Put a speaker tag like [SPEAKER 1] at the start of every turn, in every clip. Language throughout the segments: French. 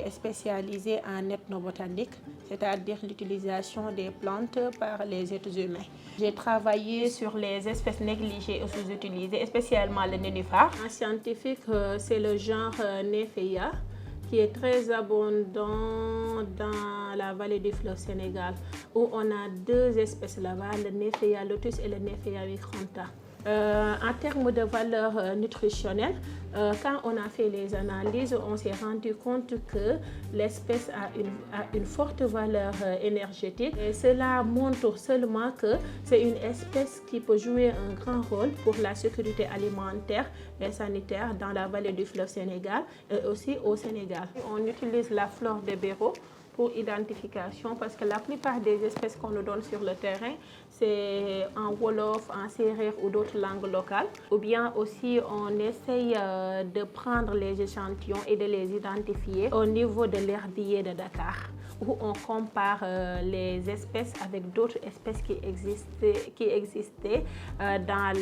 [SPEAKER 1] suis spécialisée en ethnobotanique, c'est-à-dire l'utilisation des plantes par les êtres humains. J'ai travaillé sur les espèces négligées et sous-utilisées, spécialement le nénuphar. En scientifique, c'est le genre Néphea qui est très abondant dans la vallée du fleuve Sénégal, où on a deux espèces là-bas, le Néphea lotus et le Néphea micronta. En termes de valeur nutritionnelle, quand on a fait les analyses, on s'est rendu compte que l'espèce a une forte valeur énergétique. Et cela montre seulement que c'est une espèce qui peut jouer un grand rôle pour la sécurité alimentaire et sanitaire dans la vallée du fleuve Sénégal et aussi au Sénégal. On utilise la flore de Béraud pour identification parce que la plupart des espèces qu'on nous donne sur le terrain, c'est en Wolof, en Sérère ou d'autres langues locales. Ou bien aussi on essaye de prendre les échantillons et de les identifier au niveau de l'herbier de Dakar, où on compare les espèces avec d'autres espèces qui existaient dans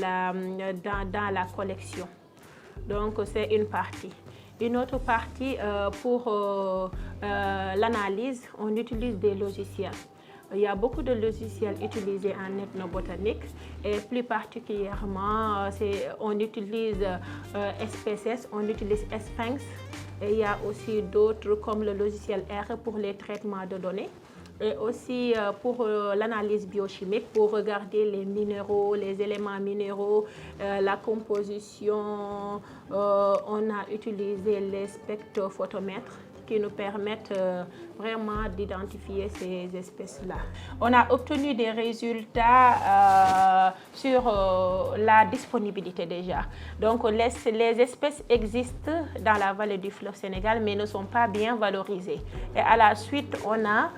[SPEAKER 1] la collection. Donc c'est une partie. Une autre partie, pour l'analyse, on utilise des logiciels. Il y a beaucoup de logiciels utilisés en ethnobotanique et plus particulièrement, on utilise SPSS, on utilise Sphinx et il y a aussi d'autres comme le logiciel R pour les traitements de données. Et aussi pour l'analyse biochimique, pour regarder les minéraux, les éléments minéraux, la composition. On a utilisé les spectrophotomètres qui nous permettent vraiment d'identifier ces espèces-là. On a obtenu des résultats sur la disponibilité déjà. Donc les espèces existent dans la vallée du fleuve Sénégal mais ne sont pas bien valorisées. Et à la suite, on a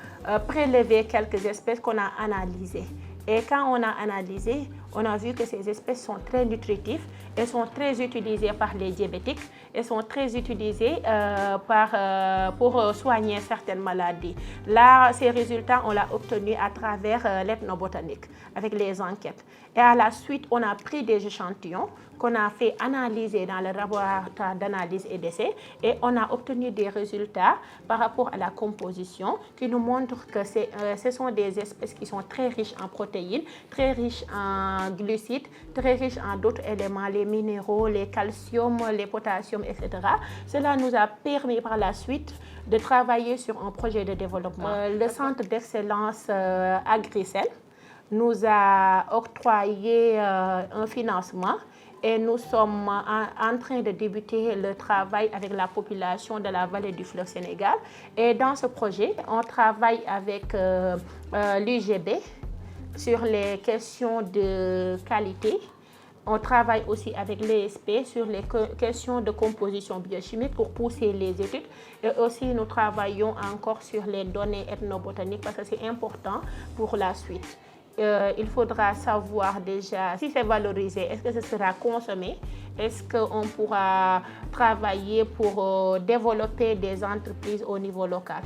[SPEAKER 1] prélevé quelques espèces qu'on a analysées. Et quand on a analysé, on a vu que ces espèces sont très nutritives et sont très utilisées par les diabétiques et sont très utilisées pour soigner certaines maladies. Là, ces résultats, on l'a obtenus à travers l'ethnobotanique, avec les enquêtes. Et à la suite, on a pris des échantillons qu'on a fait analyser dans le laboratoire d'analyse et d'essai et on a obtenu des résultats par rapport à la composition qui nous montrent que ce sont des espèces qui sont très riches en protéines, très riches en glucides, très riches en d'autres éléments, les minéraux, les calciums, les potassiums, etc. Cela nous a permis par la suite de travailler sur un projet de développement. Le centre d'excellence Agricel nous a octroyé un financement et nous sommes en train de débuter le travail avec la population de la vallée du fleuve Sénégal. Et dans ce projet, on travaille avec l'UGB sur les questions de qualité. On travaille aussi avec l'ESP sur les questions de composition biochimique pour pousser les études. Et aussi, nous travaillons encore sur les données ethnobotaniques parce que c'est important pour la suite. Il faudra savoir déjà si c'est valorisé, est-ce que ce sera consommé, est-ce qu'on pourra travailler pour développer des entreprises au niveau local.